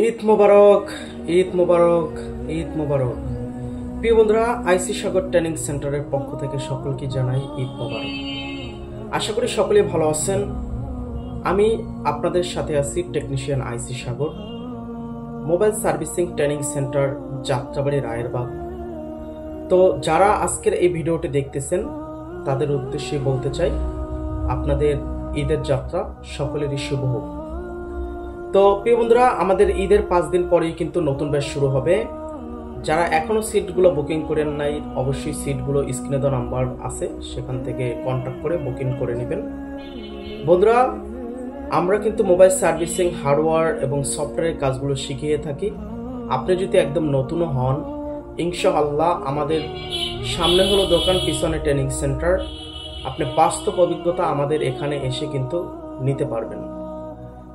ঈদ মোবারক, ঈদ মোবারক, ঈদ মোবারক। প্রিয় বন্ধুরা, আইসি সাগর ট্রেনিং সেন্টারের পক্ষ থেকে সকলকে জানাই ঈদ মোবারক। আশা করি সকলেই ভালো আছেন। আমি আপনাদের সাথে আছি technician IC Sagar, mobile servicing training centre, Jatrabari, Rayerbag. তো যারা আজকের এই ভিডিওটি দেখতেছেন তাদের উদ্দেশ্যে বলতে চাই, আপনাদের ঈদের যাত্রা সকলেরই শুভ হোক। তো প্রিয় বন্ধুরা, আমাদের ঈদের 5 দিন পরেই কিন্তু নতুন ব্যাচ শুরু হবে। যারা এখনো সিটগুলো বুকিং করেন নাই, অবশ্যই সিটগুলো স্ক্রিনে দেওয়া নাম্বার আছে, সেখান থেকে কন্ট্যাক্ট করে বুকিং করে নেবেন। বন্ধুরা, আমরা কিন্তু মোবাইল সার্ভিসিং, হার্ডওয়্যার এবং সফটওয়্যারের কাজগুলো শিখিয়ে থাকি। আপনি যদি একদম নতুনও হন, ইনশাআল্লাহ আমাদের সামনে হলো দোকান, পিছনে ট্রেনিং সেন্টার। আপনি বাস্তব অভিজ্ঞতা আমাদের এখানে এসে কিন্তু নিতে পারবেন।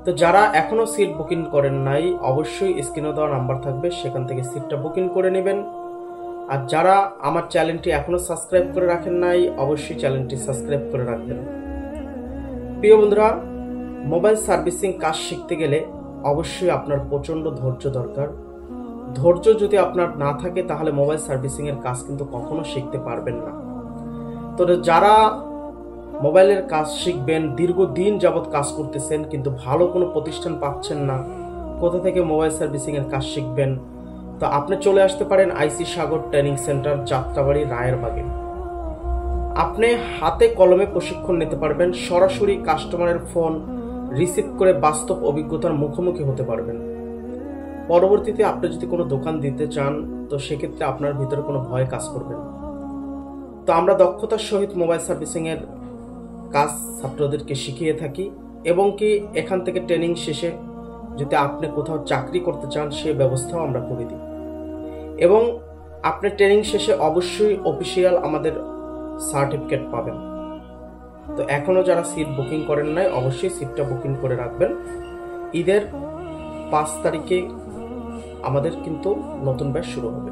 তো যারা এখনো সিট বুকিং করেন নাই, অবশ্যই স্ক্রিনে দেওয়া নাম্বার থাকবে, সেখান থেকে সিটটা বুকিং করে নেবেন। আর যারা আমার চ্যানেলটি এখনো সাবস্ক্রাইব করে রাখেন নাই, অবশ্যই চ্যানেলটি সাবস্ক্রাইব করে রাখবেন। প্রিয় বন্ধুরা, মোবাইল সার্ভিসিং কাজ শিখতে গেলে অবশ্যই আপনার প্রচণ্ড ধৈর্য দরকার। ধৈর্য যদি আপনার না থাকে তাহলে মোবাইল সার্ভিসিং এর কাজ কিন্তু কখনো শিখতে পারবেন না। তো যারা মোবাইলের কাজ শিখবেন, দীর্ঘদিন যাবৎ কাজ করতেছেন কিন্তু ভালো কোনো প্রতিষ্ঠান পাচ্ছেন না, কোথা থেকে মোবাইল সার্ভিসিং এর কাজ শিখবেন, তো আপনি চলে আসতে পারেন আইসি সাগর ট্রেনিং সেন্টার, যাত্রাবাড়ি, রায়েরবাগে। আপনি হাতে কলমে প্রশিক্ষণ নিতে পারবেন, সরাসরি কাস্টমারের ফোন রিসিভ করে বাস্তব অভিজ্ঞতার মুখোমুখি হতে পারবেন। পরবর্তীতে আপনি যদি কোনো দোকান দিতে চান, তো সেক্ষেত্রে আপনার ভিতরে কোনো ভয় কাজ করবে না। তো আমরা দক্ষতার সহিত মোবাইল সার্ভিসিং এর কাজ ছাত্রদেরকে শিখিয়ে থাকি, এবং কি এখান থেকে ট্রেনিং শেষে যদি আপনি কোথাও চাকরি করতে চান, সে ব্যবস্থাও আমরা করে দিই। এবং আপনি ট্রেনিং শেষে অবশ্যই অফিসিয়াল আমাদের সার্টিফিকেট পাবেন। তো এখনো যারা সিট বুকিং করেন নাই, অবশ্যই সিটটা বুকিং করে রাখবেন। ঈদের 5 তারিখে আমাদের কিন্তু নতুন ব্যাচ শুরু হবে।